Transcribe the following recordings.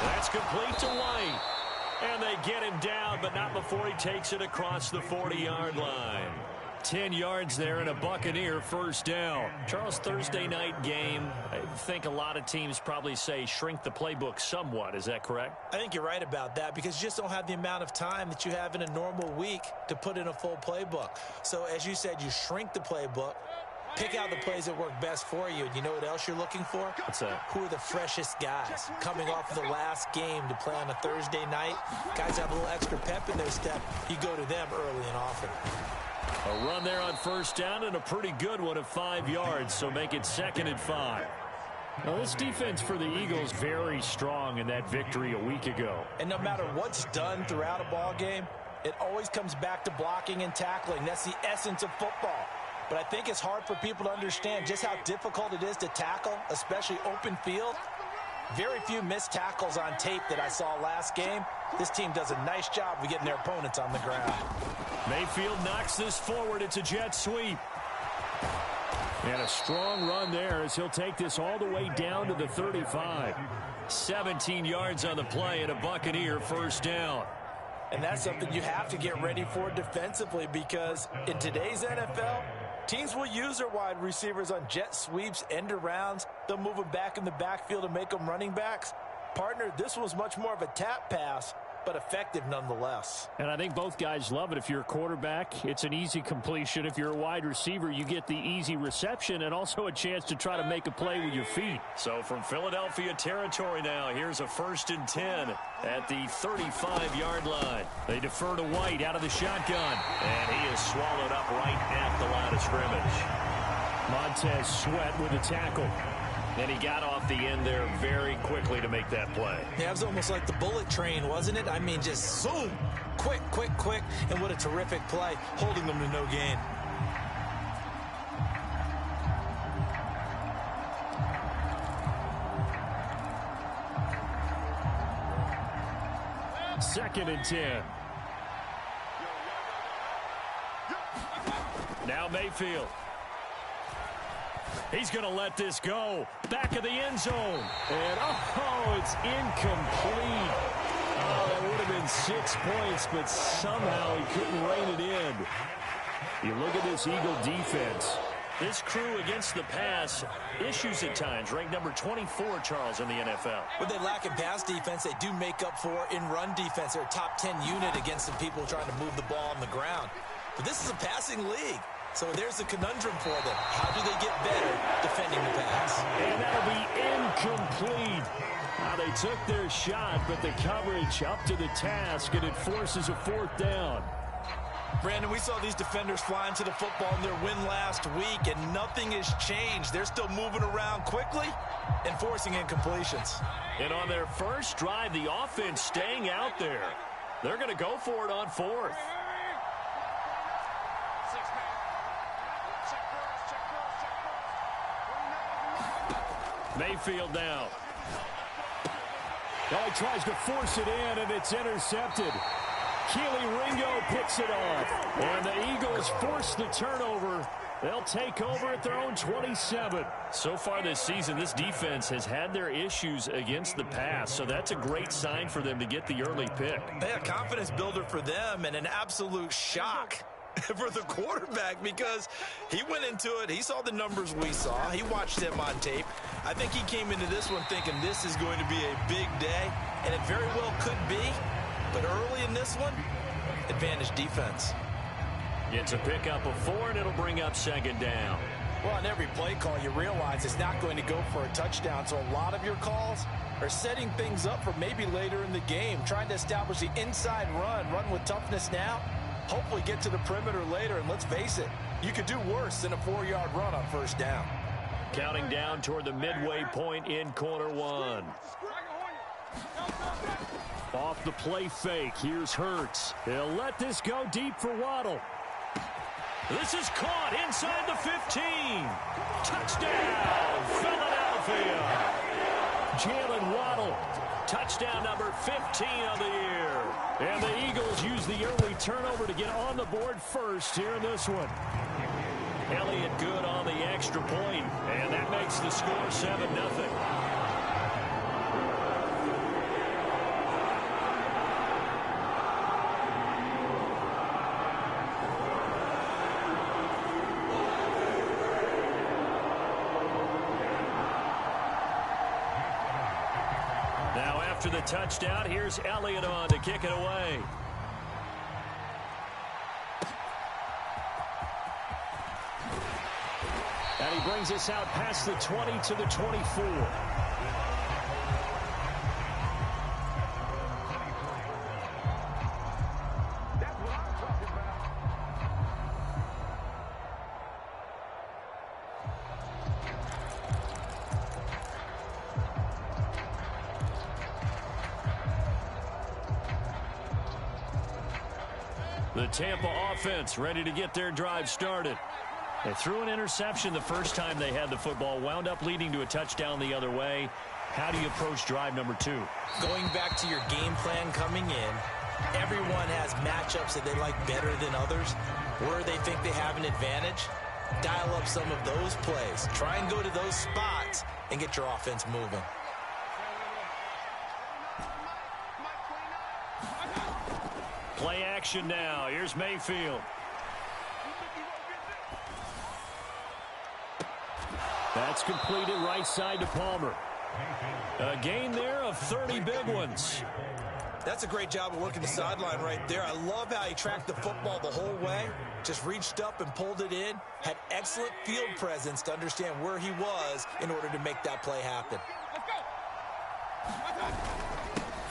That's complete to White. And they get him down, but not before he takes it across the 40-yard line. 10 yards there and a Buccaneer first down. Charles, Thursday night game, I think a lot of teams probably say shrink the playbook somewhat. Is that correct? I think you're right about that because you just don't have the amount of time that you have in a normal week to put in a full playbook. So as you said, you shrink the playbook, pick out the plays that work best for you. And you know what else you're looking for? What's that? Who are the freshest guys coming off of the last game to play on a Thursday night? Guys have a little extra pep in their step. You go to them early and often. A run there on first down and a pretty good one of 5 yards, so make it 2nd and 5. Now, this defense for the Eagles very strong in that victory a week ago. And no matter what's done throughout a ball game, it always comes back to blocking and tackling. That's the essence of football. But I think it's hard for people to understand just how difficult it is to tackle, especially open field. Very few missed tackles on tape that I saw last game. This team does a nice job of getting their opponents on the ground. Mayfield knocks this forward. It's a jet sweep. And a strong run there as he'll take this all the way down to the 35. 17 yards on the play and a Buccaneer first down. And that's something you have to get ready for defensively because in today's NFL, teams will use their wide receivers on jet sweeps, end arounds. They'll move them back in the backfield and make them running backs. Partner, this was much more of a tap pass, but effective nonetheless. And I think both guys love it. If you're a quarterback, it's an easy completion. If you're a wide receiver, you get the easy reception and also a chance to try to make a play with your feet. So from Philadelphia territory now, here's a 1st and 10 at the 35-yard line. They defer to White out of the shotgun, and he is swallowed up right at the line of scrimmage. Montez Sweat with a tackle. And he got off the end there very quickly to make that play. Yeah, it was almost like the bullet train, wasn't it? I mean, just zoom, quick, quick, quick, and what a terrific play, holding them to no gain. Second and 10. Now Mayfield. He's going to let this go. Back of the end zone. And, it's incomplete. Oh, that would have been 6 points, but somehow he couldn't rein it in. You look at this Eagle defense. This crew against the pass, issues at times. Ranked number 24, Charles, in the NFL. What they lack in pass defense, they do make up for in run defense. They're a top 10 unit against the people trying to move the ball on the ground. But this is a passing league. So there's the conundrum for them. How do they get better defending the pass? And that'll be incomplete. Now they took their shot, but the coverage up to the task, and it forces a 4th down. Brandon, we saw these defenders flying to the football in their win last week, and nothing has changed. They're still moving around quickly and forcing incompletions. And on their first drive, the offense staying out there. They're going to go for it on 4th. Mayfield now. Now he tries to force it in, and it's intercepted. Keely Ringo picks it off. And the Eagles force the turnover. They'll take over at their own 27. So far this season, this defense has had their issues against the pass, so that's a great sign for them to get the early pick. A confidence builder for them and an absolute shock for the quarterback because he went into it. He saw the numbers we saw. He watched them on tape. I think he came into this one thinking this is going to be a big day, and it very well could be. But early in this one, advantage defense. It's a pickup of 4, and it'll bring up 2nd down. Well, on every play call, you realize it's not going to go for a touchdown. So a lot of your calls are setting things up for maybe later in the game, trying to establish the inside run with toughness now. Hopefully get to the perimeter later, and let's face it, you could do worse than a 4-yard run on first down. Counting down toward the midway point in quarter 1. Off the play fake, here's Hurts. He'll let this go deep for Waddle. This is caught inside the 15. Touchdown, Philadelphia. Jalen Waddle, touchdown number 15 of the year. And the Eagles use the early turnover to get on the board first here in this one. Elliott good on the extra point, and that makes the score 7-0. After the touchdown, here's Elliott on to kick it away. And he brings us out past the 20 to the 24. The Tampa offense ready to get their drive started. They threw an interception the first time they had the football, wound up leading to a touchdown the other way. How do you approach drive number 2? Going back to your game plan coming in, everyone has matchups that they like better than others. Where they think they have an advantage, dial up some of those plays. Try and go to those spots and get your offense moving. Play action now. Here's Mayfield. That's completed right side to Palmer. A gain there of 30 big ones. That's a great job of working the sideline right there. I love how he tracked the football the whole way. Just reached up and pulled it in. Had excellent field presence to understand where he was in order to make that play happen.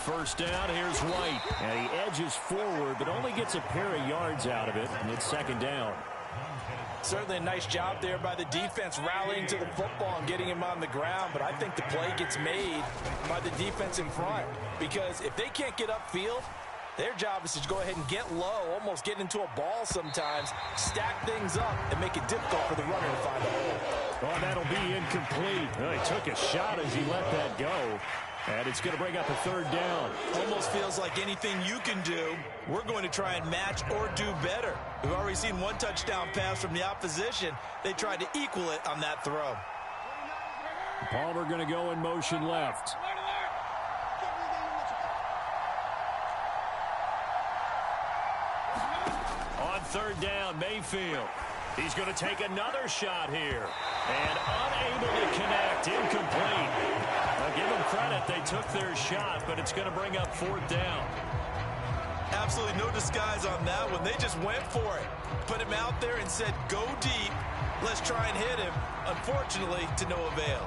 First down, here's White. And he edges forward, but only gets a pair of yards out of it, and it's second down. Certainly a nice job there by the defense rallying to the football and getting him on the ground, but I think the play gets made by the defense in front, because if they can't get upfield, their job is to go ahead and get low, almost get into a ball sometimes, stack things up, and make it difficult for the runner to find a hole. Oh, that'll be incomplete. Well, he took a shot as he let that go. And it's going to bring up a third down. Almost feels like anything you can do, we're going to try and match or do better. We've already seen one touchdown pass from the opposition. They tried to equal it on that throw. Palmer going to go in motion left. On third down, Mayfield. He's going to take another shot here. And unable to connect. Incomplete. I'll give them credit. They took their shot, but it's going to bring up fourth down. Absolutely no disguise on that one. They just went for it. Put him out there and said, go deep. Let's try and hit him. Unfortunately, to no avail.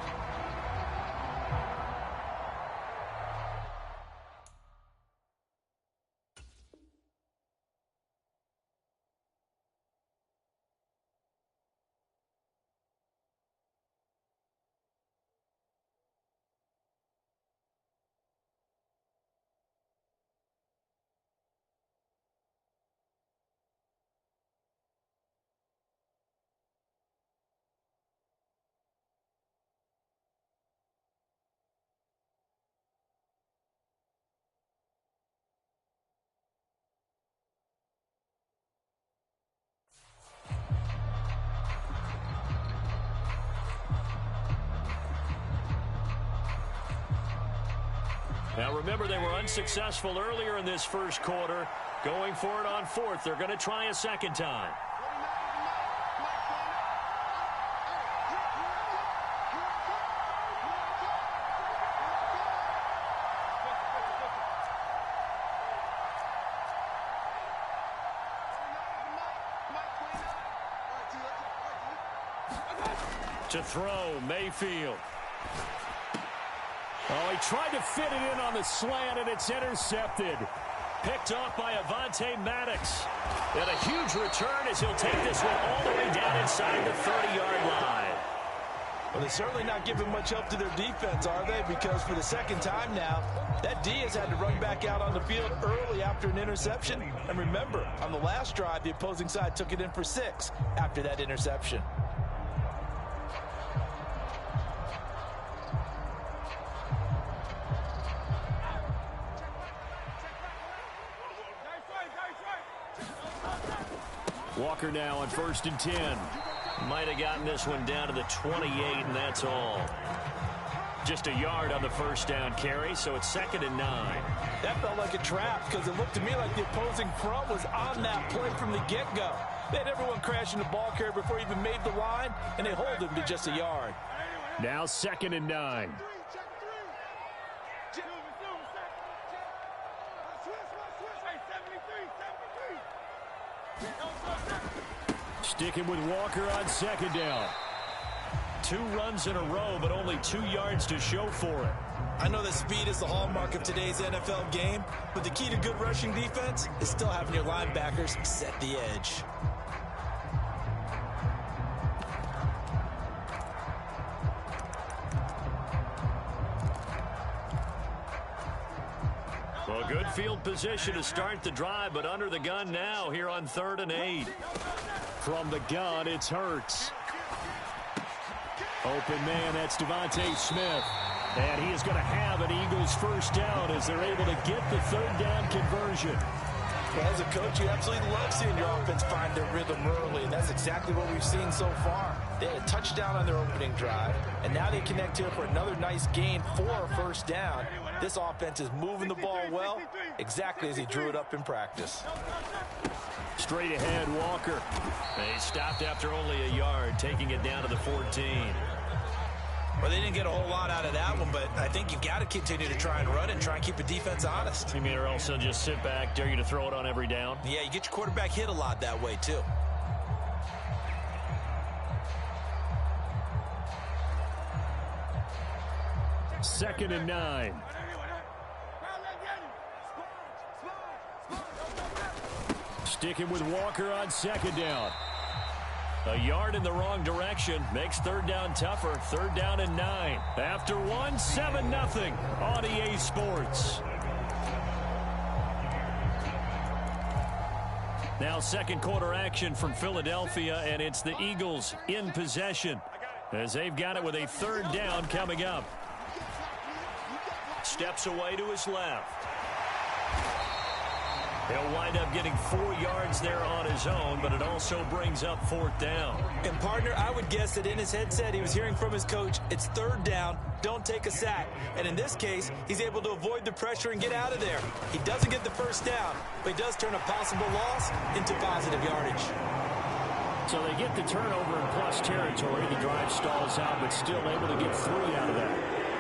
Now remember, they were unsuccessful earlier in this first quarter. Going for it on fourth. They're going to try a second time. To throw, Mayfield. Oh, he tried to fit it in on the slant, and it's intercepted. Picked off by Avonte Maddox. And a huge return as he'll take this one all the way down inside the 30-yard line. Well, they're certainly not giving much help to their defense, are they? Because for the second time now, that D has had to run back out on the field early after an interception. And remember, on the last drive, the opposing side took it in for 6 after that interception. Walker now on 1st and 10. Might have gotten this one down to the 28, and that's all. Just a yard on the first down carry, so it's 2nd and 9. That felt like a trap because it looked to me like the opposing front was on that play from the get-go. They had everyone crashing the ball carrier before he even made the line, and they hold him to just a yard. Now 2nd and 9. Sticking with Walker on second down. 2 runs in a row, but only 2 yards to show for it. I know that speed is the hallmark of today's NFL game, but the key to good rushing defense is still having your linebackers set the edge. Well, good field position to start the drive, but under the gun now here on 3rd and 8. From the gun, it's Hurts. Open man, that's Devontae Smith. And he is going to have an Eagles first down as they're able to get the 3rd down conversion. Well, as a coach, you absolutely love seeing your offense find their rhythm early, and that's exactly what we've seen so far. They had a touchdown on their opening drive, and now they connect here for another nice gain for a first down. This offense is moving the ball well, exactly as he drew it up in practice. Straight ahead, Walker. They stopped after only a yard, taking it down to the 14. Well, they didn't get a whole lot out of that one, but I think you've got to continue to try and run and try and keep the defense honest. You mean, or else they'll just sit back, dare you to throw it on every down? Yeah, you get your quarterback hit a lot that way, too. Second and 9. Sticking with Walker on second down. A yard in the wrong direction makes 3rd down tougher. 3rd down and 9. After 1, 7-0 on EA Sports. Now 2nd quarter action from Philadelphia, and it's the Eagles in possession as they've got it with a 3rd down coming up. Steps away to his left. He'll wind up getting 4 yards there on his own, but it also brings up 4th down. And, partner, I would guess that in his headset he was hearing from his coach, it's 3rd down, don't take a sack. And in this case, he's able to avoid the pressure and get out of there. He doesn't get the first down, but he does turn a possible loss into positive yardage. So they get the turnover in plus territory. The drive stalls out, but still able to get 3 out of that.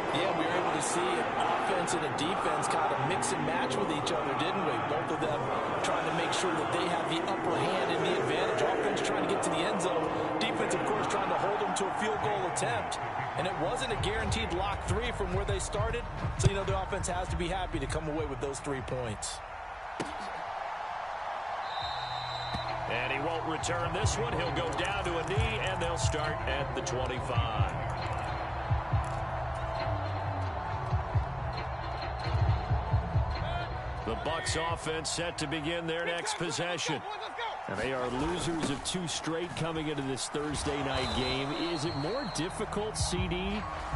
Yeah, we were able to see an offense and a defense kind of mix and match with each other, didn't we? Both of them trying to make sure that they have the upper hand and the advantage. Offense trying to get to the end zone. Defense, of course, trying to hold them to a field goal attempt. And it wasn't a guaranteed lock 3 from where they started. So, you know, the offense has to be happy to come away with those 3 points. And he won't return this one. He'll go down to a knee, and they'll start at the 25. The Bucs offense set to begin their next possession. And they are losers of 2 straight coming into this Thursday night game. Is it more difficult, CD,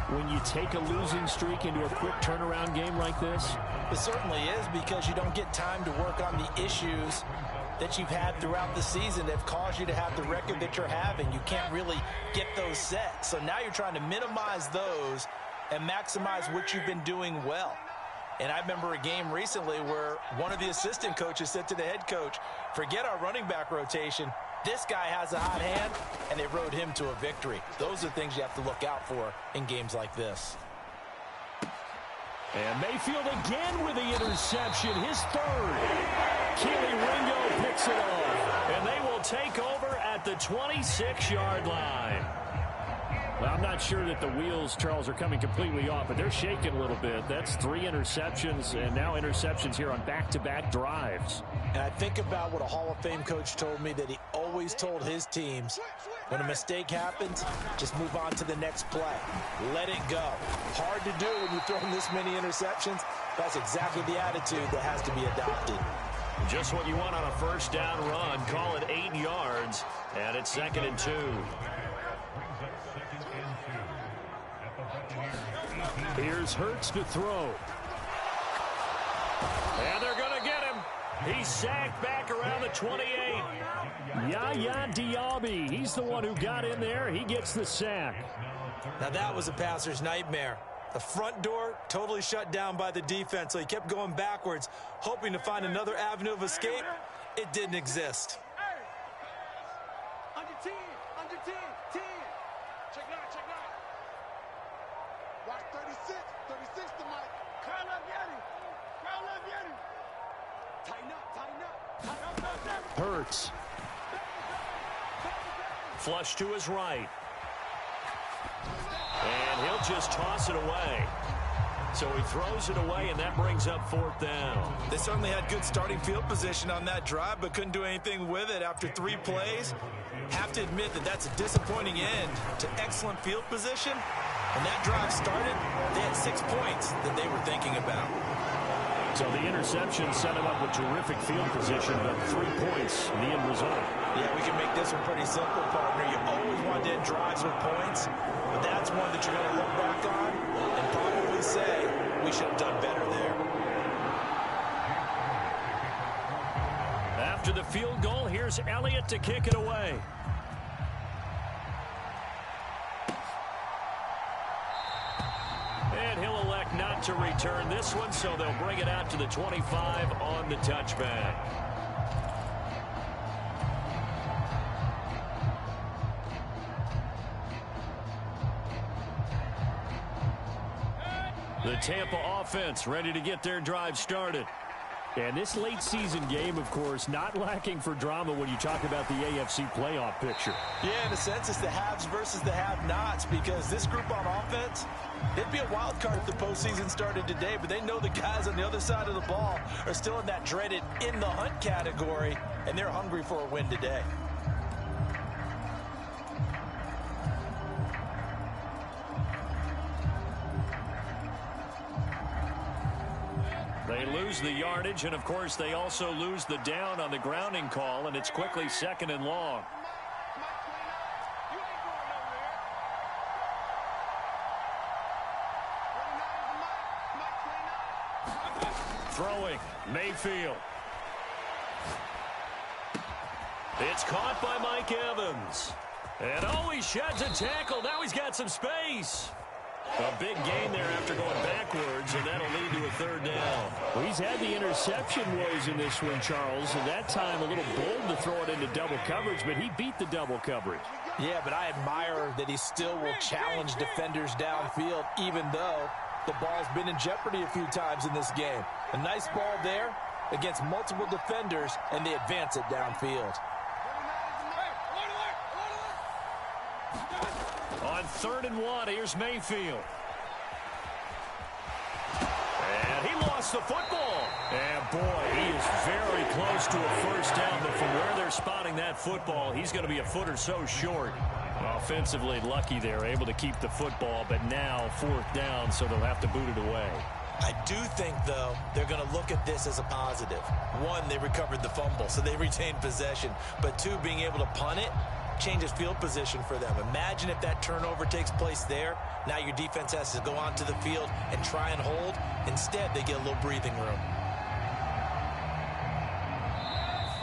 when you take a losing streak into a quick turnaround game like this? It certainly is, because you don't get time to work on the issues that you've had throughout the season that have caused you to have the record that you're having. You can't really get those set. So now you're trying to minimize those and maximize what you've been doing well. And I remember a game recently where one of the assistant coaches said to the head coach, forget our running back rotation. This guy has a hot hand, and they rode him to a victory. Those are things you have to look out for in games like this. And Mayfield again with the interception, his 3rd. Keely Ringo picks it off, and they will take over at the 26-yard line. Well, I'm not sure that the wheels, Charles, are coming completely off, but they're shaking a little bit. That's 3 interceptions, and now interceptions here on back-to-back drives. And I think about what a Hall of Fame coach told me, that he always told his teams, when a mistake happens, just move on to the next play. Let it go. Hard to do when you're throwing this many interceptions. That's exactly the attitude that has to be adopted. Just what you want on a first down run. Call it 8 yards, and it's 2nd and 2. Here's Hurts to throw. And they're going to get him. He's sacked back around the 28. Yaya Diaby, he's the one who got in there. He gets the sack. Now that was a passer's nightmare. The front door totally shut down by the defense, so he kept going backwards, hoping to find another avenue of escape. It didn't exist. Under 10, 10. Check 9. Watch 36 to Mike. Curl up, get him. Tighten up. Hurts. Flush to his right. And he'll just toss it away. So he throws it away, and that brings up 4th down. They certainly had good starting field position on that drive, but couldn't do anything with it after 3 plays. Have to admit that that's a disappointing end to excellent field position. When that drive started, they had 6 points that they were thinking about. So the interception set him up with terrific field position, but 3 points in the end result. Yeah, we can make this one pretty simple, partner. You always want to end drives with points, but that's one that you're going to look back on and probably say we should have done better there. After the field goal, here's Elliott to kick it away. And he'll elect not to return this one, so they'll bring it out to the 25 on the touchback. The Tampa offense ready to get their drive started. And this late season game, of course, not lacking for drama when you talk about the AFC playoff picture. Yeah, in a sense, it's the haves versus the have-nots, because this group on offense, it'd be a wild card if the postseason started today, but they know the guys on the other side of the ball are still in that dreaded in-the-hunt category, and they're hungry for a win today. They lose the yardage, and of course they also lose the down on the grounding call, and it's quickly 2nd and long. Throwing, Mayfield. It's caught by Mike Evans. And oh, he sheds a tackle. Now he's got some space. A big gain there after going backwards, and that'll lead to a 3rd down. Well, he's had the interception woes in this one, Charles, and that time a little bold to throw it into double coverage, but he beat the double coverage. Yeah, but I admire that he still will challenge defenders downfield, even though the ball's been in jeopardy a few times in this game. A nice ball there against multiple defenders, and they advance it downfield. On 3rd and 1, here's Mayfield. And he lost the football. And, boy, he is very close to a 1st down, but from where they're spotting that football, he's going to be a foot or so short. Offensively lucky there, able to keep the football, but now 4th down, so they'll have to boot it away. I do think, though, they're going to look at this as a positive. 1, they recovered the fumble, so they retained possession. But 2, being able to punt it changes field position for them. Imagine if that turnover takes place there. Now your defense has to go onto the field and try and hold. Instead, they get a little breathing room.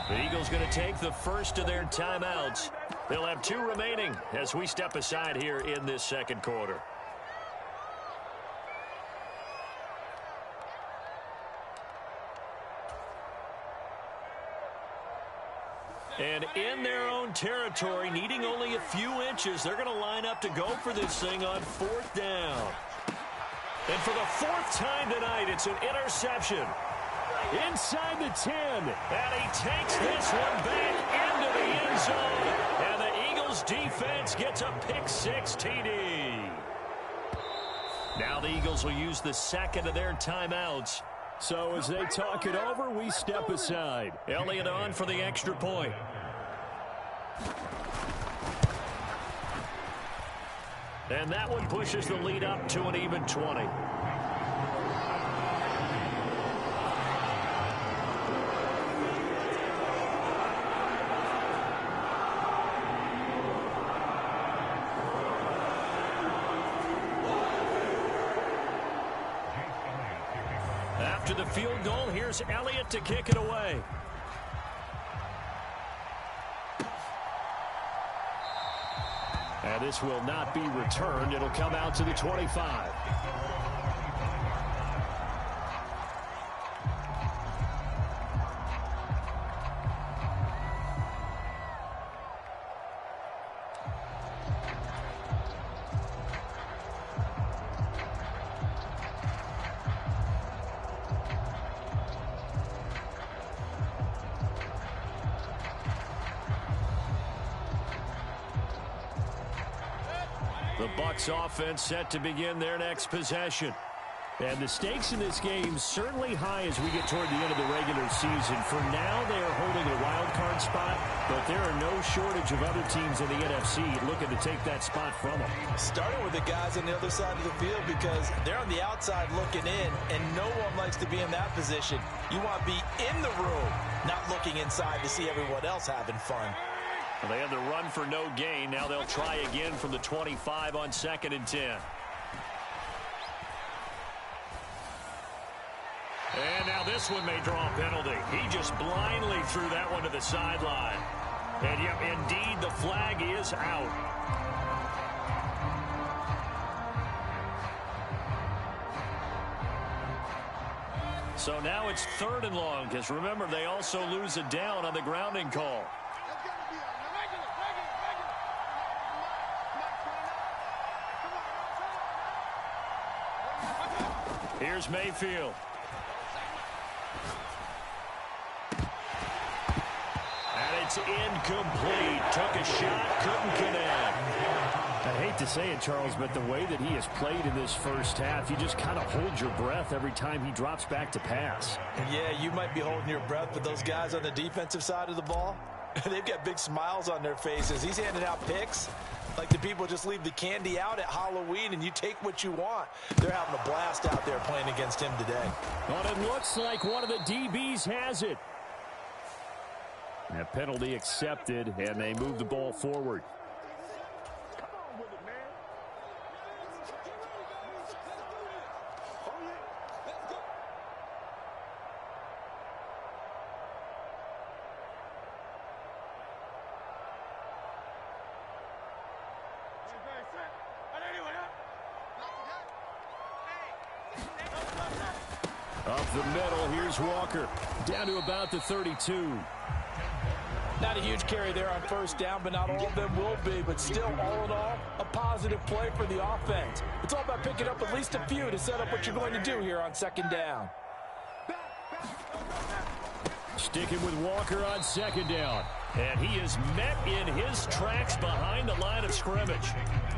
The Eagles going to take the first of their timeouts. They'll have 2 remaining as we step aside here in this 2nd quarter. And in their own territory, needing only a few inches, they're going to line up to go for this thing on 4th down. And for the 4th time tonight, it's an interception. Inside the 10. And he takes this one back into the end zone. And the Eagles defense gets a pick-6 TD. Now the Eagles will use the 2nd of their timeouts. So as they talk it over, we step aside. Elliott on for the extra point. And that one pushes the lead up to an even 20. After the field goal, here's Elliott to kick it away. And this will not be returned. It'll come out to the 25. The Bucs offense set to begin their next possession. And the stakes in this game certainly high as we get toward the end of the regular season. For now, they are holding a wild card spot, but there are no shortage of other teams in the NFC looking to take that spot from them. Starting with the guys on the other side of the field because they're on the outside looking in, and no one likes to be in that position. You want to be in the room, not looking inside to see everyone else having fun. Well, they had the run for no gain. Now they'll try again from the 25 on 2nd and 10. And now this one may draw a penalty. He just blindly threw that one to the sideline. And, yep, indeed, the flag is out. So now it's 3rd and long, because remember, they also lose a down on the grounding call. Here's Mayfield. And it's incomplete. Took a shot, couldn't connect. I hate to say it, Charles, but the way that he has played in this first half, you just kind of hold your breath every time he drops back to pass. Yeah, you might be holding your breath, but those guys on the defensive side of the ball, they've got big smiles on their faces. He's handing out picks like the people just leave the candy out at Halloween and you take what you want. They're having a blast out there playing against him today. Well, it looks like one of the DBs has it. That penalty accepted, and they move the ball forward. Up the middle, here's Walker. Down to about the 32. Not a huge carry there on 1st down, but not all of them will be. But still, all in all, a positive play for the offense. It's all about picking up at least a few to set up what you're going to do here on 2nd down. Sticking with Walker on 2nd down. And he is met in his tracks behind the line of scrimmage.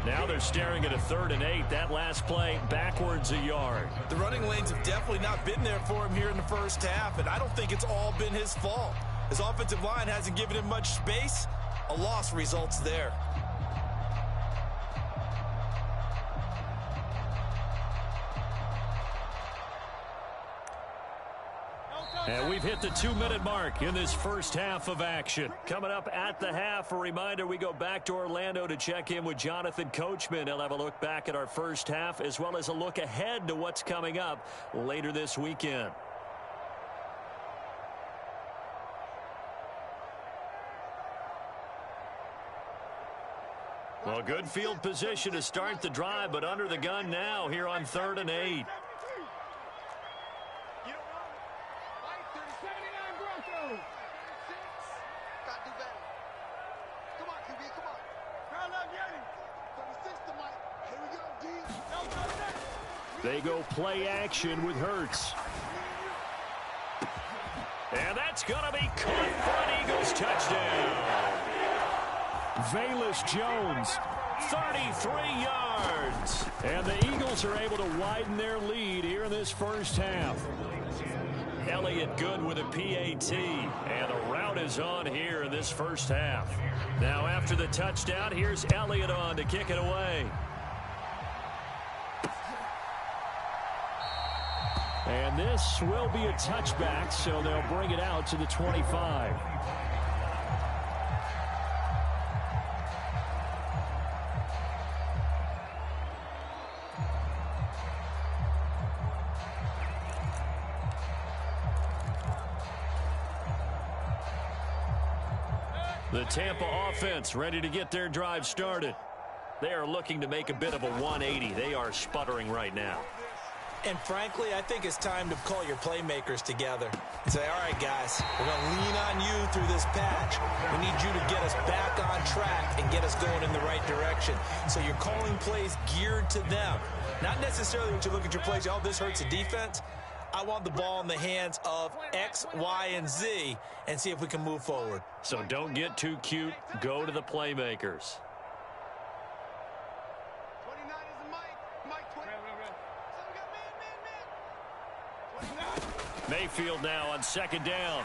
Now they're staring at a 3rd and 8. That last play, backwards a yard. The running lanes have definitely not been there for him here in the first half, and I don't think it's all been his fault. His offensive line hasn't given him much space. A loss results there. And we've hit the 2-minute mark in this first half of action. Coming up at the half, a reminder, we go back to Orlando to check in with Jonathan Coachman. He'll have a look back at our first half as well as a look ahead to what's coming up later this weekend. Well, good field position to start the drive, but under the gun now here on 3rd and 8. They go play action with Hurts. And that's going to be caught for an Eagles touchdown. Velus Jones, 33 yards. And the Eagles are able to widen their lead here in this first half. Elliott good with a PAT. And the route is on here in this first half. Now after the touchdown, here's Elliott on to kick it away. And this will be a touchback, so they'll bring it out to the 25. The Tampa offense ready to get their drive started. They are looking to make a bit of a 180. They are sputtering right now. And frankly, I think it's time to call your playmakers together and say, all right, guys, we're going to lean on you through this patch. We need you to get us back on track and get us going in the right direction. So you're calling plays geared to them. Not necessarily when you look at your plays, oh, this hurts the defense. I want the ball in the hands of X, Y, and Z and see if we can move forward. So don't get too cute. Go to the playmakers. Mayfield now on second down.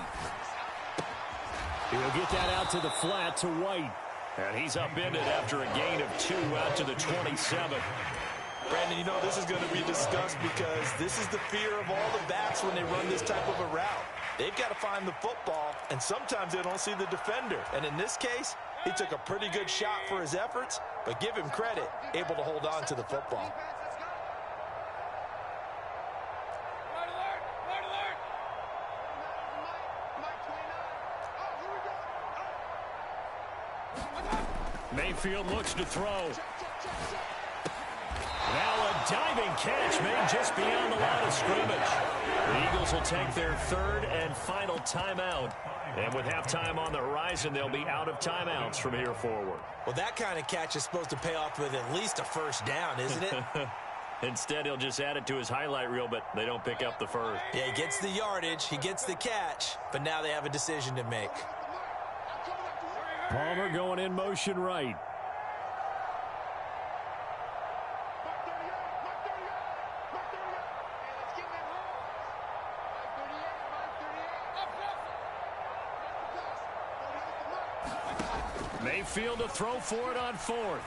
He'll get that out to the flat to White. And he's upended after a gain of 2 out to the 27. Brandon, you know this is going to be discussed because this is the fear of all the backs when they run this type of a route. They've got to find the football, and sometimes they don't see the defender. And in this case, he took a pretty good shot for his efforts, but give him credit, able to hold on to the football. Mayfield looks to throw. Now a diving catch made just beyond the line of scrimmage. The Eagles will take their third and final timeout. And with halftime on the horizon, they'll be out of timeouts from here forward. Well, that kind of catch is supposed to pay off with at least a first down, isn't it? Instead, he'll just add it to his highlight reel, but they don't pick up the first. Yeah, he gets the yardage, he gets the catch, but now they have a decision to make. Palmer going in motion right. Mayfield to throw for it on fourth.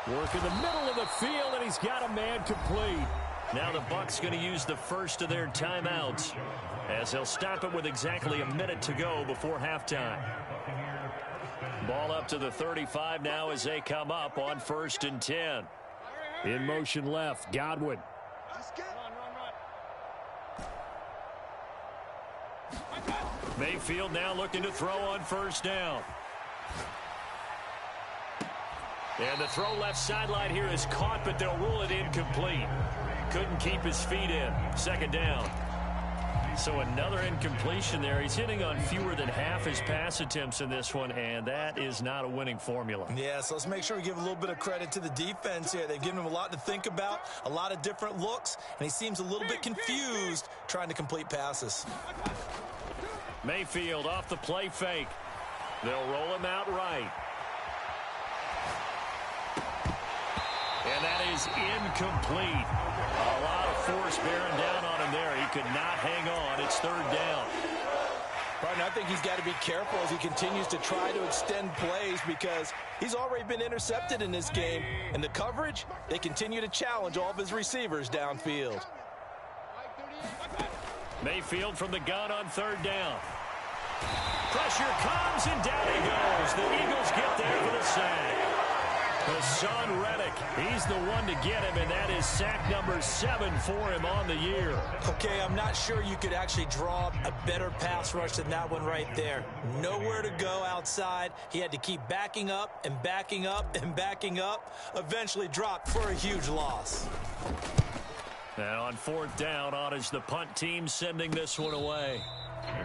Work in the middle of the field, and he's got a man complete. Now the Bucs going to use the first of their timeouts as they'll stop it with exactly a minute to go before halftime. Ball up to the 35 now as they come up on 1st and 10. In motion left, Godwin. Mayfield now looking to throw on 1st down. And the throw left sideline here is caught, but they'll rule it incomplete. Couldn't keep his feet in. 2nd down. So another incompletion there. He's hitting on fewer than half his pass attempts in this one, and that is not a winning formula. Yeah, so let's make sure we give a little bit of credit to the defense here. They've given him a lot to think about, a lot of different looks, and he seems a little bit confused trying to complete passes. Mayfield off the play fake. They'll roll him out right. And that is incomplete. A lot of force bearing down on him there. He could not hang on. It's 3rd down. Partner, I think he's got to be careful as he continues to try to extend plays because he's already been intercepted in this game. And the coverage, they continue to challenge all of his receivers downfield. Mayfield from the gun on 3rd down. Pressure comes, and down he goes. The Eagles get there for the sack. Hassan Reddick, he's the one to get him, and that is sack number 7 for him on the year. Okay, I'm not sure you could actually draw a better pass rush than that one right there. Nowhere to go outside. He had to keep backing up and backing up and backing up. Eventually dropped for a huge loss. Now on 4th down, on is the punt team sending this one away.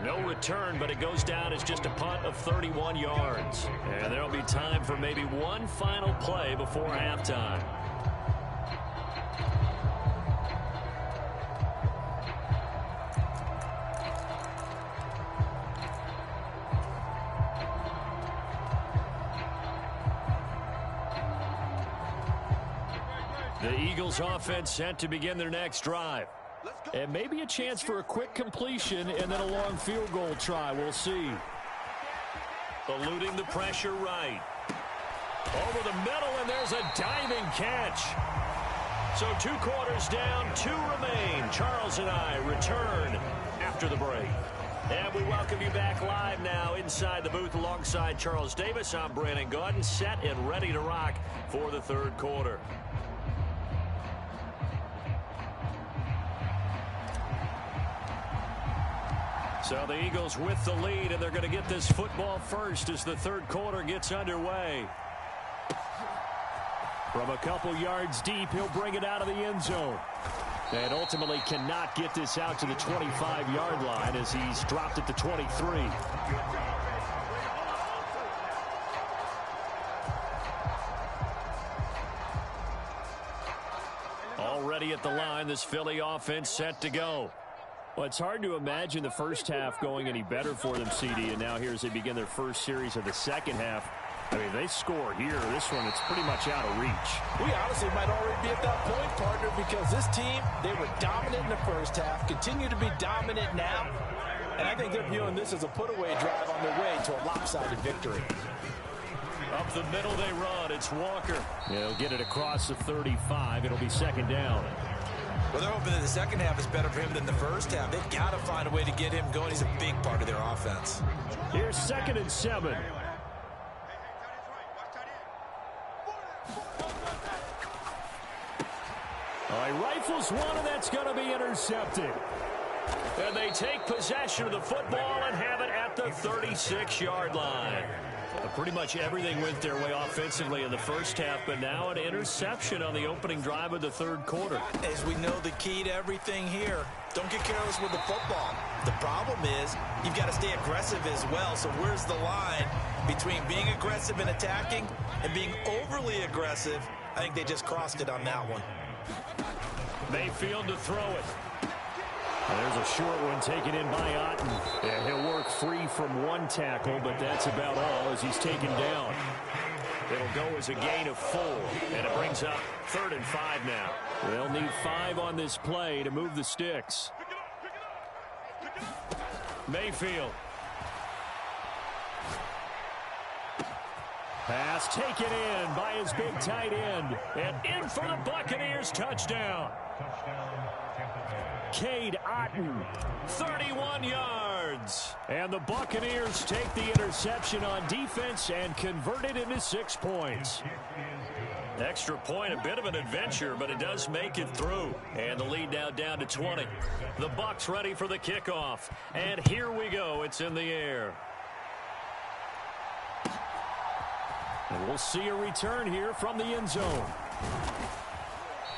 No return, but it goes down as just a punt of 31 yards. And there'll be time for maybe one final play before halftime. The Eagles offense set to begin their next drive. And maybe a chance for a quick completion and then a long field goal try. We'll see. Eluding the pressure right. Over the middle, and there's a diving catch. So 2 quarters down, 2 remain. Charles and I return after the break. And we welcome you back live now inside the booth alongside Charles Davis. I'm Brandon Gaudin, set and ready to rock for the 3rd quarter. So the Eagles with the lead, and they're going to get this football first as the 3rd quarter gets underway. From a couple yards deep, he'll bring it out of the end zone. And ultimately cannot get this out to the 25-yard line as he's dropped at the 23. Already at the line, this Philly offense set to go. Well, it's hard to imagine the first half going any better for them, CD, and now here as they begin their first series of the second half, I mean, they score here. This one, it's pretty much out of reach. We honestly might already be at that point, partner, because this team, they were dominant in the first half, continue to be dominant now, and I think they're viewing this as a put-away drive on their way to a lopsided victory. Up the middle they run. It's Walker. He'll get it across the 35. It'll be second down. Well, they're hoping that the second half is better for him than the first half. They've got to find a way to get him going. He's a big part of their offense. Here's 2nd and 7. He rifles one, and that's going to be intercepted. And they take possession of the football and have it at the 36-yard line. Pretty much everything went their way offensively in the first half, but now an interception on the opening drive of the third quarter. As we know, the key to everything here, don't get careless with the football. The problem is you've got to stay aggressive as well. So where's the line between being aggressive and attacking and being overly aggressive? I think they just crossed it on that one. Mayfield to throw it. There's a short one taken in by Otten. And he'll work free from one tackle, but that's about all as he's taken down. It'll go as a gain of 4, and it brings up 3rd and 5 now. They'll need 5 on this play to move the sticks. Mayfield. Pass taken in by his big tight end. And in for the Buccaneers touchdown. Cade Otten, 31 yards. And the Buccaneers take the interception on defense and convert it into 6 points. Extra point, a bit of an adventure, but it does make it through. And the lead now down to 20. The Bucs ready for the kickoff. And here we go. It's in the air. And we'll see a return here from the end zone.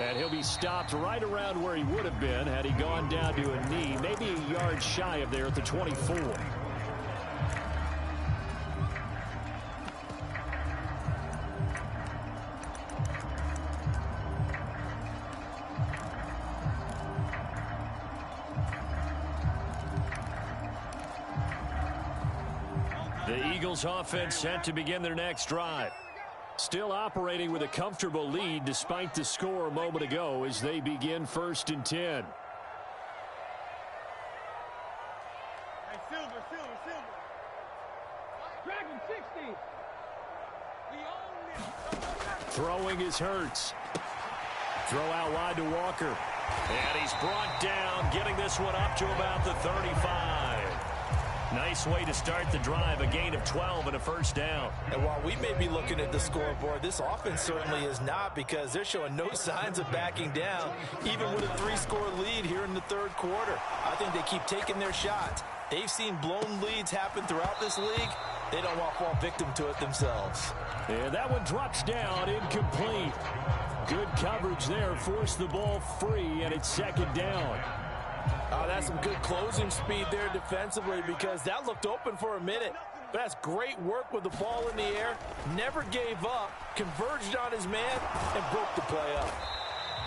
And he'll be stopped right around where he would have been had he gone down to a knee, maybe a yard shy of there at the 24. The Eagles offense set to begin their next drive. Still operating with a comfortable lead despite the score a moment ago as they begin 1st and 10. Hey, Silver. Dragon 60. We own this. Throwing is Hurts. Throw out wide to Walker. And he's brought down, getting this one up to about the 35. Nice way to start the drive, a gain of 12 and a 1st down. And while we may be looking at the scoreboard, this offense certainly is not, because they're showing no signs of backing down, even with a 3-score lead here in the third quarter. I think they keep taking their shots. They've seen blown leads happen throughout this league. They don't want to fall victim to it themselves. And that one drops down, incomplete. Good coverage there, forced the ball free, and it's 2nd down. That's some good closing speed there defensively, because that looked open for a minute. But that's great work with the ball in the air. Never gave up, converged on his man, and broke the play up.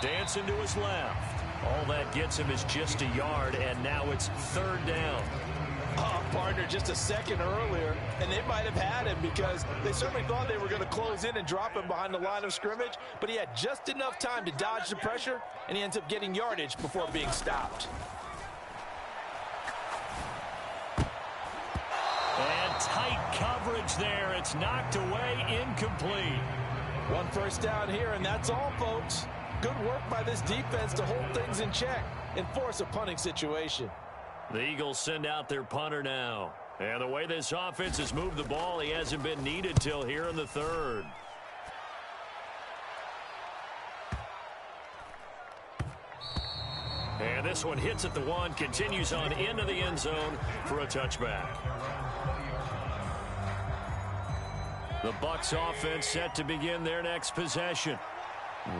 Dancing to his left. All that gets him is just a yard, and now it's 3rd down. Partner, just a second earlier, and they might have had him, because they certainly thought they were going to close in and drop him behind the line of scrimmage, but he had just enough time to dodge the pressure, and he ends up getting yardage before being stopped. And tight coverage there. It's knocked away, incomplete. 1 first down here, and that's all, folks. Good work by this defense to hold things in check and force a punting situation. The Eagles send out their punter now. And the way this offense has moved the ball, he hasn't been needed till here in the 3rd. And this one hits at the 1, continues on into the end zone for a touchback. The Bucs offense set to begin their next possession.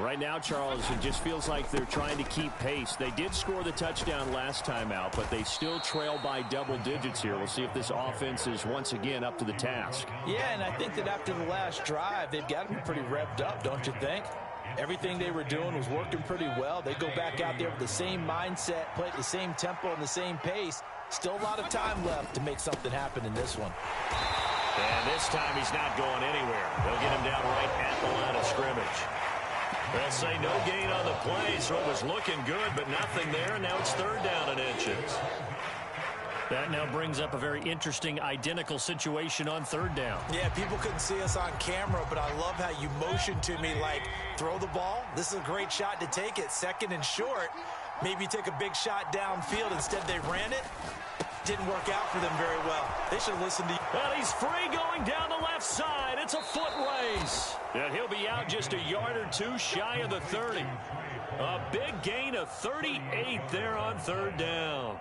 Right now, Charles, it just feels like they're trying to keep pace. They did score the touchdown last time out, but they still trail by double digits here. We'll see if this offense is once again up to the task. Yeah, and I think that after the last drive, they've got to be pretty revved up, don't you think? Everything they were doing was working pretty well. They go back out there with the same mindset, play at the same tempo and the same pace. Still a lot of time left to make something happen in this one. And this time he's not going anywhere. They'll get him down right at the line of scrimmage. They'll say no gain on the play, so it was looking good, but nothing there, and now it's third down and inches. That now brings up a very interesting identical situation on third down. Yeah, people couldn't see us on camera, but I love how you motioned to me like, throw the ball. This is a great shot to take it. Second and short. Maybe take a big shot downfield. Instead, they ran it. Didn't work out for them very well. They should have listened to you. Well, he's free going down the left side. It's a foot race. And he'll be out just a yard or two shy of the 30. A big gain of 38 there on third down.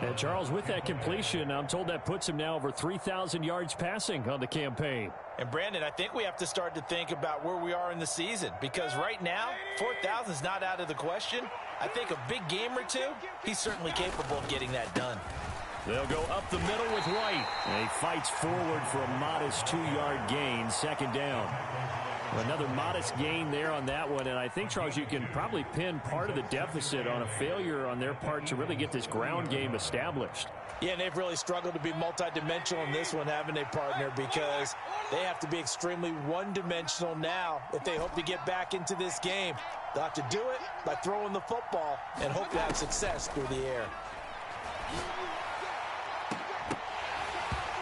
And Charles, with that completion, I'm told that puts him now over 3,000 yards passing on the campaign. And Brandon, I think we have to start to think about where we are in the season, because right now, 4,000 is not out of the question. I think a big game or two, he's certainly capable of getting that done. They'll go up the middle with White. And he fights forward for a modest 2-yard gain, second down. Another modest gain there on that one, and I think, Charles, you can probably pin part of the deficit on a failure on their part to really get this ground game established. Yeah, and they've really struggled to be multidimensional in this one, haven't they, partner? Because they have to be extremely one-dimensional now if they hope to get back into this game. They'll have to do it by throwing the football and hope to have success through the air.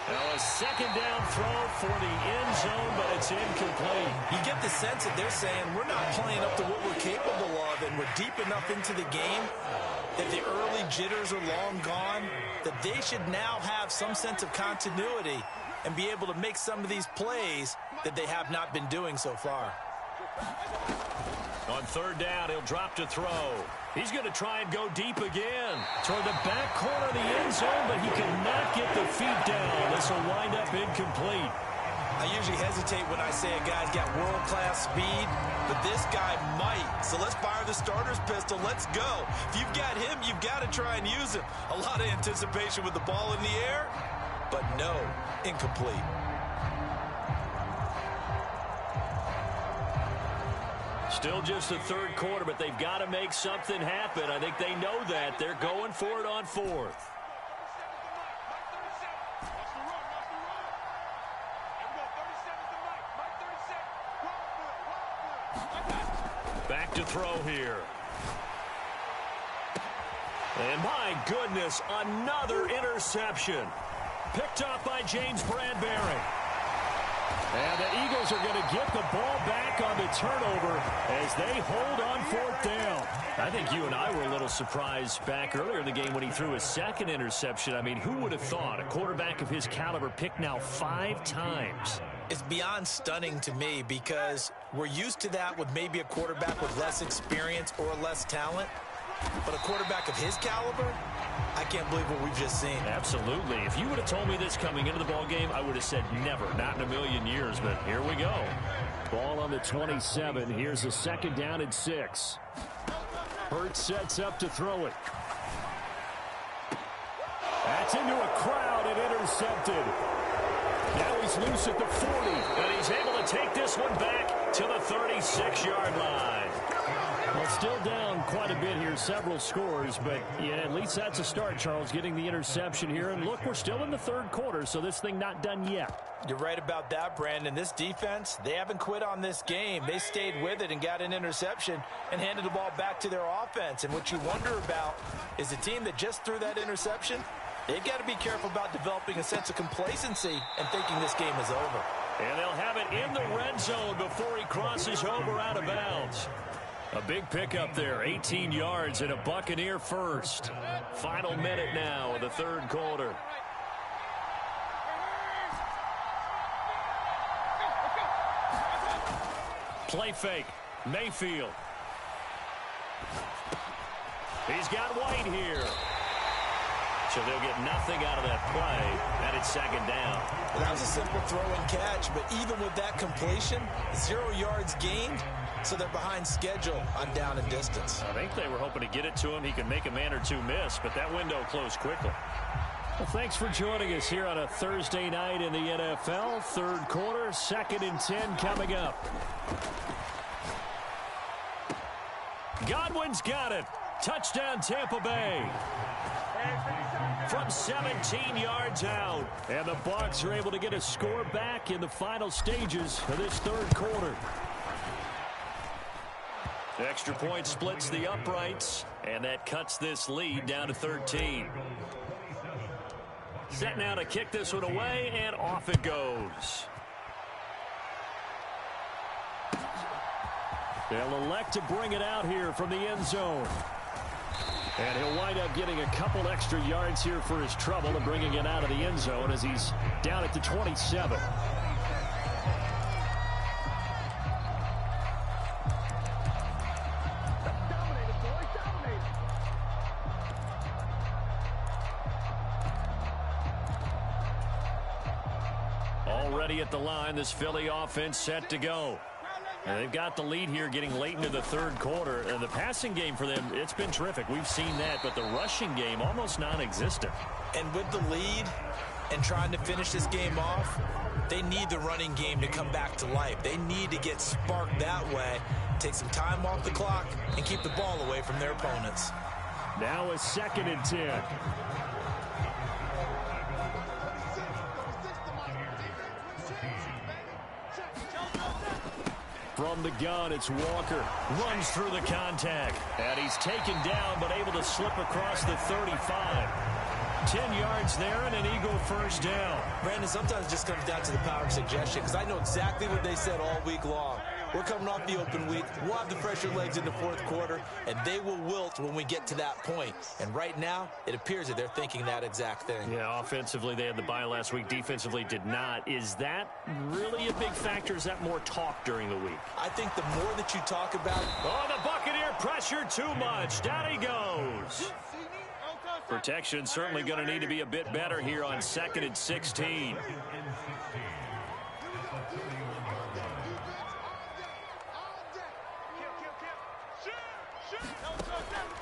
Now a second down throw for the end zone, but it's incomplete. You get the sense that they're saying we're not playing up to what we're capable of, and we're deep enough into the game that the early jitters are long gone, that they should now have some sense of continuity and be able to make some of these plays that they have not been doing so far. On third down, he'll drop to throw. He's going to try and go deep again. Toward the back corner of the end zone, but he cannot get the feet down. This will wind up incomplete. I usually hesitate when I say a guy's got world-class speed, but this guy might. So let's fire the starter's pistol. Let's go. If you've got him, you've got to try and use him. A lot of anticipation with the ball in the air, but no, incomplete. Still just the third quarter, but they've got to make something happen. I think they know that. They're going for it on fourth. Back to throw here. And my goodness, another interception. Picked off by James Bradbury. And the Eagles are going to get the ball back on the turnover as they hold on fourth down. I think you and I were a little surprised back earlier in the game when he threw his second interception. I mean, who would have thought a quarterback of his caliber picked now 5 times? It's beyond stunning to me because we're used to that with maybe a quarterback with less experience or less talent. But a quarterback of his caliber, I can't believe what we've just seen. Absolutely. If you would have told me this coming into the ball game, I would have said never, not in a million years. But here we go. Ball on the 27. Here's a second down and 6. Hurts sets up to throw it. That's into a crowd and intercepted. Now he's loose at the 40. And he's able to take this one back to the 36-yard line. Well, still down quite a bit here, several scores, but yeah, at least that's a start, Charles, getting the interception here. And look, we're still in the third quarter, so this thing not done yet. You're right about that, Brandon. This defense, they haven't quit on this game. They stayed with it and got an interception and handed the ball back to their offense. And what you wonder about is the team that just threw that interception, they've got to be careful about developing a sense of complacency and thinking this game is over. And they'll have it in the red zone before he crosses over out of bounds. A big pickup there, 18 yards and a Buccaneer first. Final minute now of the third quarter. Play fake, Mayfield. He's got White here. So they'll get nothing out of that play, and it's second down. Well, that was a simple throw and catch, but even with that completion, 0 yards gained, so they're behind schedule on down and distance. I think they were hoping to get it to him. He could make a man or two miss, but that window closed quickly. Well, thanks for joining us here on a Thursday night in the NFL. Third quarter, 2nd and 10 coming up. Godwin's got it. Touchdown, Tampa Bay. From 17 yards out. And the Bucs are able to get a score back in the final stages of this third quarter. The extra point splits the uprights, and that cuts this lead down to 13. Set now to kick this one away, and off it goes. They'll elect to bring it out here from the end zone. And he'll wind up getting a couple extra yards here for his trouble and bringing it out of the end zone as he's down at the 27. Already at the line, this Philly offense set to go. And they've got the lead here getting late into the third quarter. And the passing game for them, it's been terrific. We've seen that, but the rushing game almost non-existent. And with the lead and trying to finish this game off, they need the running game to come back to life. They need to get sparked that way, take some time off the clock, and keep the ball away from their opponents. Now a 2nd and 10. From the gun, it's Walker. Runs through the contact. And he's taken down, but able to slip across the 35. 10 yards there and an Eagle first down. Brandon, sometimes it just comes down to the power of suggestion, because I know exactly what they said all week long. We're coming off the open week. We'll have the fresher legs in the fourth quarter, and they will wilt when we get to that point. And right now, it appears that they're thinking that exact thing. Yeah, offensively, they had the bye last week. Defensively, did not. Is that really a big factor? Is that more talk during the week? I think the more that you talk about... Oh, the Buccaneer pressure too much. Down he goes. Protection certainly going to need to be a bit better here on 2nd and 16.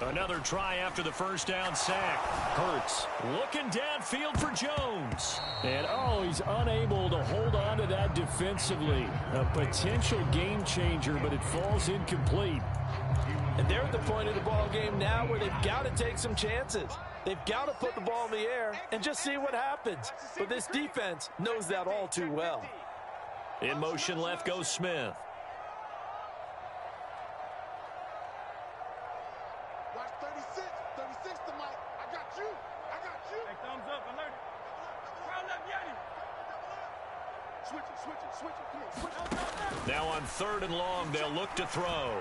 Another try after the first down sack. Hurts looking downfield for Jones. And, he's unable to hold on to that defensively. A potential game changer, but it falls incomplete. And they're at the point of the ball game now where they've got to take some chances. They've got to put the ball in the air and just see what happens. But this defense knows that all too well. In motion left goes Smith. Watch 36. 36 to Mike. I got you. Hey, thumbs up. Alert it. Round left, Yanni. Switch it. Come on, switch it. Now on 3rd and long, they'll look to throw.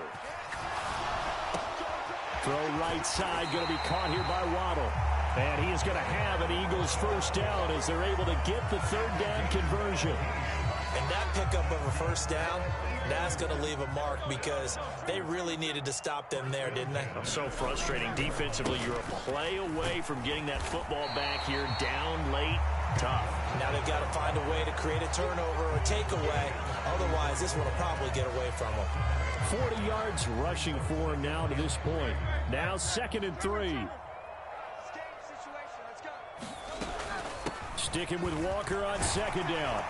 Throw right side, going to be caught here by Waddle. And he is going to have an Eagles first down as they're able to get the 3rd down conversion. And that pickup of a first down, that's going to leave a mark because they really needed to stop them there, didn't they? So frustrating. Defensively, you're a play away from getting that football back here down late. Tough. Now they've got to find a way to create a turnover or takeaway. Otherwise, this one will probably get away from them. 40 yards rushing for him now to this point. Now 2nd and 3. Sticking with Walker on 2nd down.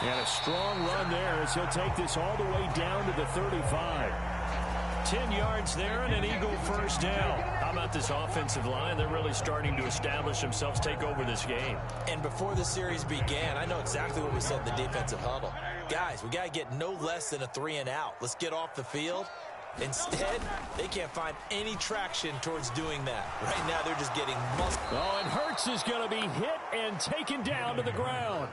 And a strong run there as he'll take this all the way down to the 35. 10 yards there and an Eagle first down. How about this offensive line? They're really starting to establish themselves, take over this game. And before the series began, I know exactly what we said in the defensive huddle. Guys, we got to get no less than a 3 and out. Let's get off the field. Instead, they can't find any traction towards doing that. Right now, they're just getting muscle. Oh, and Hurts is going to be hit and taken down to the ground.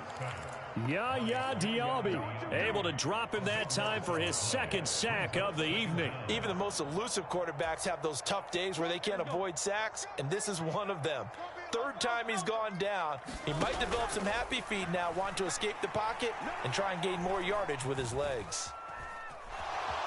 Yaya Diaby able to drop him that time for his 2nd sack of the evening. Even the most elusive quarterbacks have those tough days where they can't avoid sacks, and this is one of them. 3rd time he's gone down. He might develop some happy feet now, want to escape the pocket and try and gain more yardage with his legs.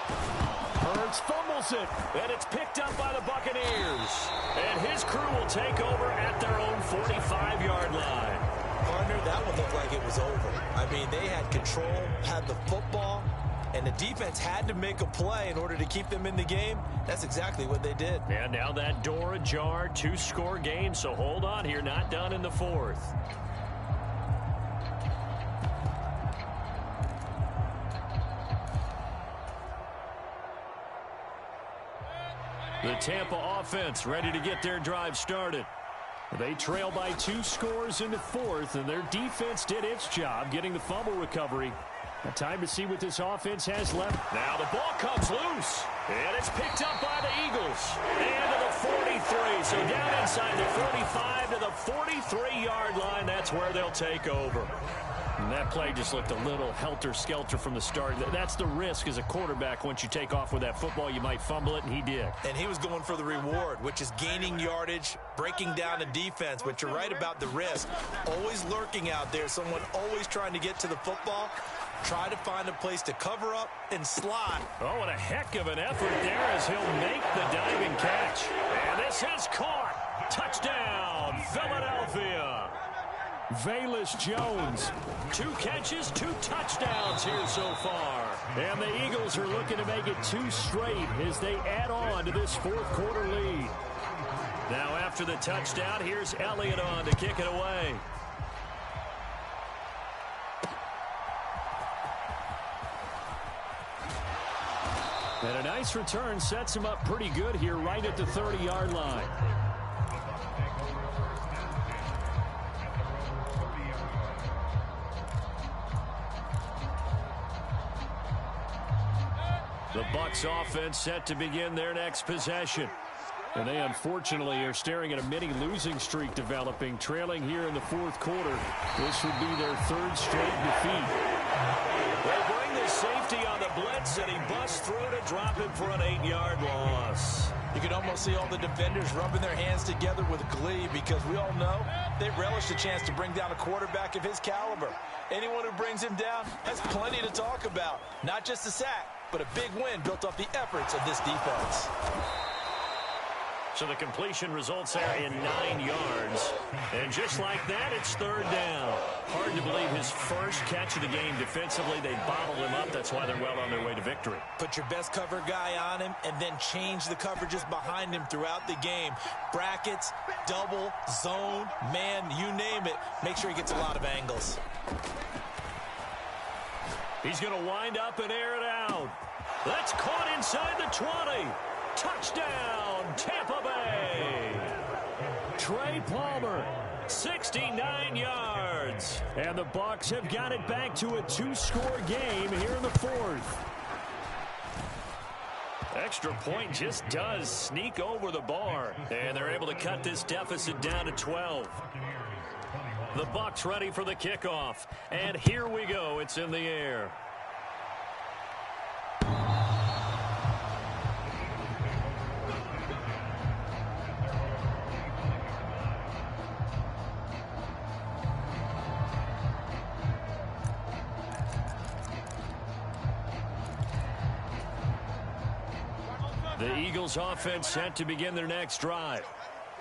Hurts fumbles it, and it's picked up by the Buccaneers. And his crew will take over at their own 45-yard line. Partner, that one looked like it was over. I mean, they had control, had the football, and the defense had to make a play in order to keep them in the game. That's exactly what they did. And now that door ajar, 2-score game, so hold on here, not done in the 4th. The Tampa offense ready to get their drive started. They trail by 2 scores in the fourth, and their defense did its job getting the fumble recovery. Time to see what this offense has left. Now the ball comes loose, and it's picked up by the Eagles. And to the 43, so down inside the 45 to the 43-yard line. That's where they'll take over. And that play just looked a little helter-skelter from the start. That's the risk as a quarterback. Once you take off with that football, you might fumble it, and he did. And he was going for the reward, which is gaining yardage, breaking down the defense. But you're right about the risk. Always lurking out there, someone always trying to get to the football. Try to find a place to cover up and slide. Oh, and a heck of an effort there as he'll make the diving catch. And this is caught. Touchdown, Philadelphia. Velus Jones, 2 catches, 2 touchdowns here so far. And the Eagles are looking to make it 2 straight as they add on to this fourth quarter lead. Now after the touchdown, here's Elliott on to kick it away. And a nice return sets him up pretty good here right at the 30-yard line. The Bucs offense set to begin their next possession. And they unfortunately are staring at a mini losing streak developing, trailing here in the fourth quarter. This would be their 3rd straight defeat. They bring the safety on the blitz, and he busts through to drop him for an 8-yard loss. You can almost see all the defenders rubbing their hands together with glee because we all know they relish the chance to bring down a quarterback of his caliber. Anyone who brings him down has plenty to talk about. Not just a sack, but a big win built off the efforts of this defense. So the completion results there in 9 yards. And just like that, it's 3rd down. Hard to believe his first catch of the game defensively. They bottled him up. That's why they're well on their way to victory. Put your best cover guy on him and then change the coverages behind him throughout the game. Brackets, double, zone, man, you name it. Make sure he gets a lot of angles. He's going to wind up and air it out. That's caught inside the 20. Touchdown, Tampa Bay. Trey Palmer, 69 yards. And the Bucs have got it back to a 2-score game here in the fourth. Extra point just does sneak over the bar. And they're able to cut this deficit down to 12. The Bucs ready for the kickoff. And here we go. It's in the air. The Eagles offense set to begin their next drive.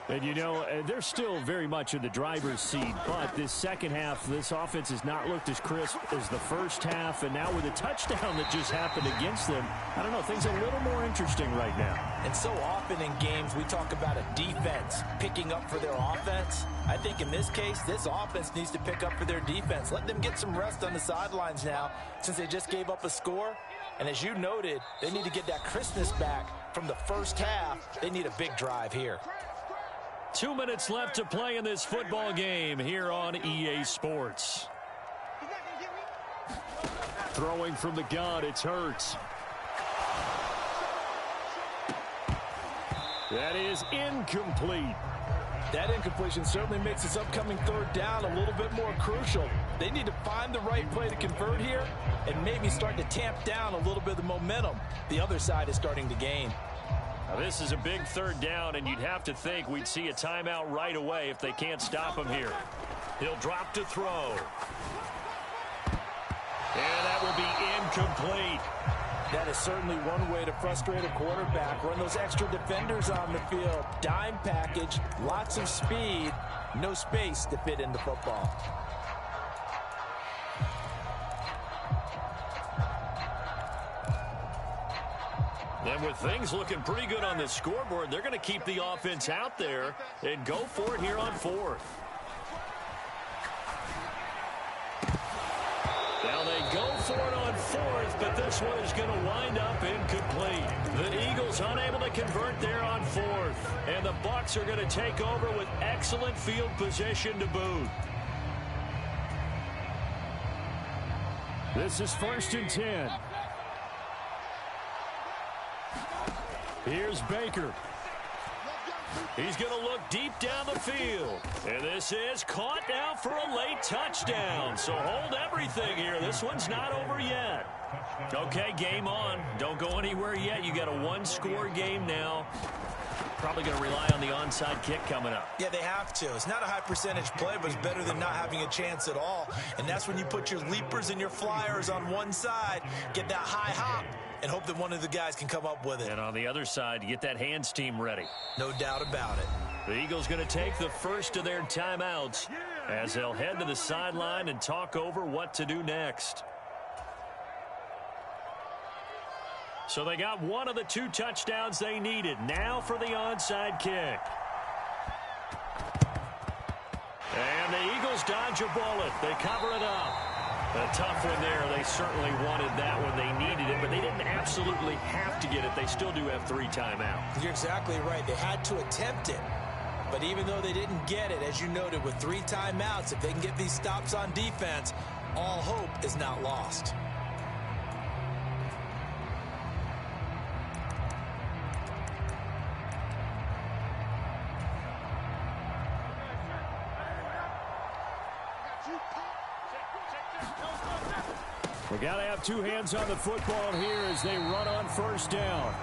And, you know, they're still very much in the driver's seat, but this second half, this offense has not looked as crisp as the first half, and now with a touchdown that just happened against them, I don't know, things are a little more interesting right now. And so often in games, we talk about a defense picking up for their offense. I think in this case, this offense needs to pick up for their defense. Let them get some rest on the sidelines now since they just gave up a score. And as you noted, they need to get that crispness back from the first half. They need a big drive here. 2 minutes left to play in this football game here on EA Sports. Throwing from the gun, it's Hurts. That is incomplete. That incompletion certainly makes this upcoming 3rd down a little bit more crucial. They need to find the right play to convert here and maybe start to tamp down a little bit of the momentum the other side is starting to gain. Now, this is a big 3rd down, and you'd have to think we'd see a timeout right away if they can't stop him here. He'll drop to throw. And that will be incomplete. That is certainly one way to frustrate a quarterback. Run those extra defenders on the field. Dime package, lots of speed, no space to fit in the football. And with things looking pretty good on the scoreboard, they're going to keep the offense out there and go for it here on 4th. Now they go for it on fourth, but this one is going to wind up incomplete. The Eagles unable to convert there on fourth, and the Bucs are going to take over with excellent field position to boot. This is 1st and 10. Here's Baker. He's going to look deep down the field. And this is caught now for a late touchdown. So hold everything here. This one's not over yet. Okay, game on. Don't go anywhere yet. You got a one-score game now. Probably going to rely on the onside kick coming up. Yeah, they have to. It's not a high percentage play, but it's better than not having a chance at all. And that's when you put your leapers and your flyers on one side, get that high hop, and hope that one of the guys can come up with it. And on the other side, get that hands team ready. No doubt about it. The Eagles going to take the first of their timeouts as they'll head to the sideline and talk over what to do next. So they got one of the two touchdowns they needed. Now for the onside kick. And the Eagles dodge a bullet. They cover it up. A tough one there. They certainly wanted that one. They needed it, but they didn't absolutely have to get it. They still do have 3 timeouts. You're exactly right. They had to attempt it. But even though they didn't get it, as you noted, with 3 timeouts, if they can get these stops on defense, all hope is not lost. We got to have 2 hands on the football here as they run on 1st down.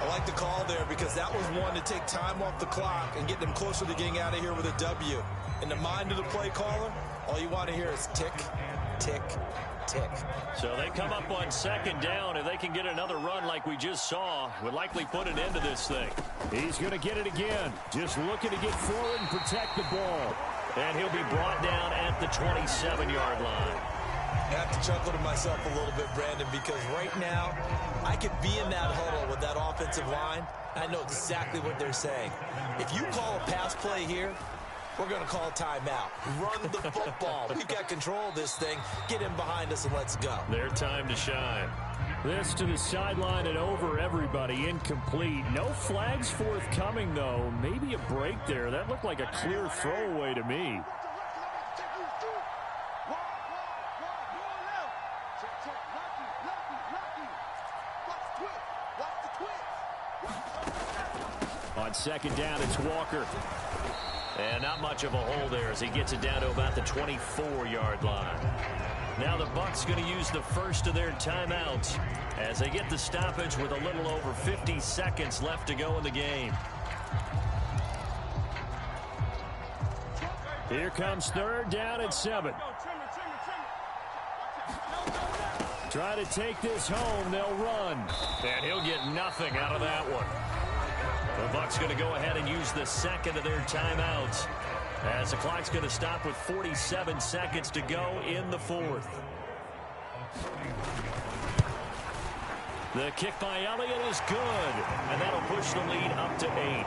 I like the call there because that was one to take time off the clock and get them closer to getting out of here with a W. In the mind of the play caller, all you want to hear is tick, tick, tick. So they come up on 2nd down. If they can get another run like we just saw, would likely put an end to this thing. He's going to get it again. Just looking to get forward and protect the ball. And he'll be brought down at the 27-yard line. I have to chuckle to myself a little bit, Brandon, because right now I could be in that huddle with that offensive line. I know exactly what they're saying. If you call a pass play here, we're going to call timeout. Run the football. We've got control of this thing. Get in behind us and let's go. Their time to shine. This to the sideline and over everybody. Incomplete. No flags forthcoming, though. Maybe a break there. That looked like a clear throwaway to me. On 2nd down, it's Walker. And not much of a hole there as he gets it down to about the 24-yard line. Now the Bucs going to use the first of their timeouts as they get the stoppage with a little over 50 seconds left to go in the game. Here comes 3rd down and 7. Try to take this home. They'll run. And he'll get nothing out of that one. The Bucs going to go ahead and use the 2nd of their timeouts as the clock's going to stop with 47 seconds to go in the 4th. The kick by Elliott is good, and that'll push the lead up to 8.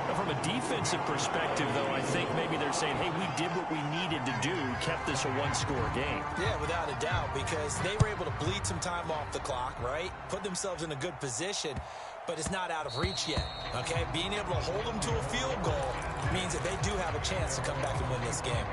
Now, from a defensive perspective, though, I think maybe they're saying, hey, we did what we needed to do, kept this a one-score game. Yeah, without a doubt, because they were able to bleed some time off the clock, right? Put themselves in a good position, but it's not out of reach yet, okay? Being able to hold them to a field goal means that they do have a chance to come back and win this game.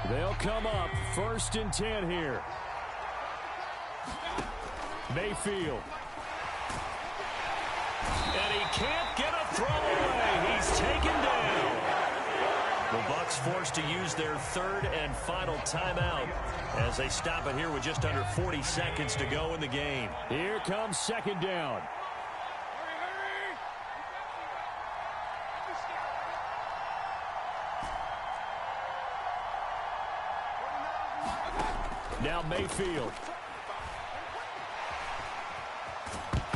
They'll come up 1st and 10 here. Mayfield. And he can't get a throw away. He's taken down. The Bucs forced to use their 3rd and final timeout as they stop it here with just under 40 seconds to go in the game. Here comes 2nd down. Now Mayfield.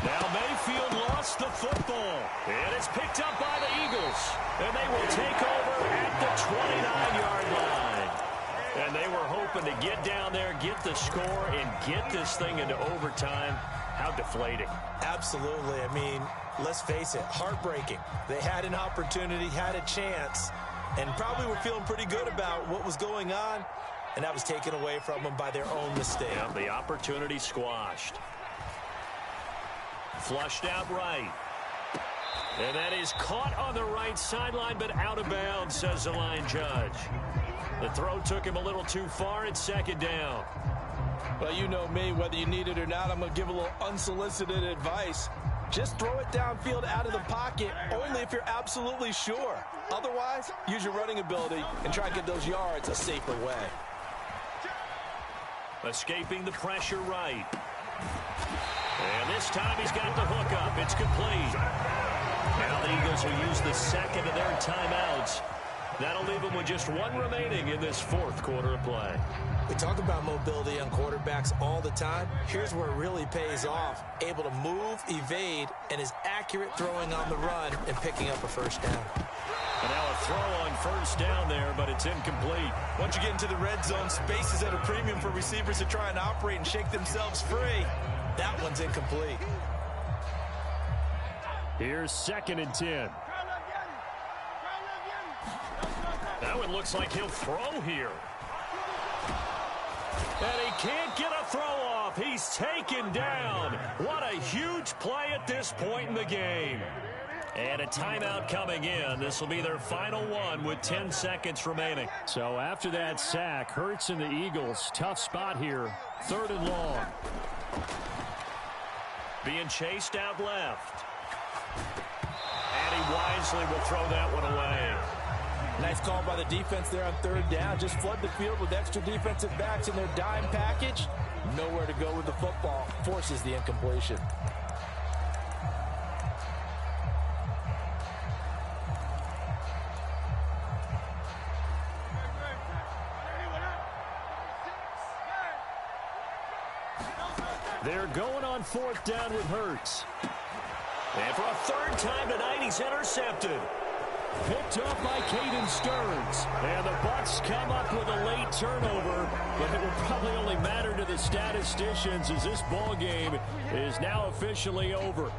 Now Mayfield lost the football. And it's picked up by the Eagles. And they will take over at the 29-yard line. And they were hoping to get down there, get the score, and get this thing into overtime. How deflating. Absolutely. I mean, let's face it, heartbreaking. They had an opportunity, had a chance, and probably were feeling pretty good about what was going on, and that was taken away from them by their own mistake. Yeah, the opportunity squashed. Flushed out right. And that is caught on the right sideline, but out of bounds, says the line judge. The throw took him a little too far. It's second down. Well, you know me, whether you need it or not, I'm going to give a little unsolicited advice. Just throw it downfield out of the pocket, only if you're absolutely sure. Otherwise, use your running ability and try to get those yards a safer way. Escaping the pressure right. And this time he's got the hook up. It's complete. Now the Eagles will use the second of their timeouts. That'll leave them with just one remaining in this fourth quarter of play. We talk about mobility on quarterbacks all the time. Here's where it really pays off. Able to move, evade, and is accurate throwing on the run and picking up a first down. And now a throw on first down there, but it's incomplete. Once you get into the red zone, space is at a premium for receivers to try and operate and shake themselves free. That one's incomplete. Here's 2nd and 10. That one looks like he'll throw here. And he can't get a throw off. He's taken down. What a huge play at this point in the game. And a timeout coming in. This will be their final one with 10 seconds remaining. So after that sack, Hurts and the Eagles, tough spot here. 3rd and long. Being chased out left. And he wisely will throw that one away. Nice call by the defense there on 3rd down. Just flood the field with extra defensive backs in their dime package. Nowhere to go with the football. Forces the incompletion. They're going on 4th down with Hurts. And for a 3rd time tonight, he's intercepted. Picked up by Caden Stearns. And the Bucs come up with a late turnover, but it will probably only matter to the statisticians as this ball game is now officially over.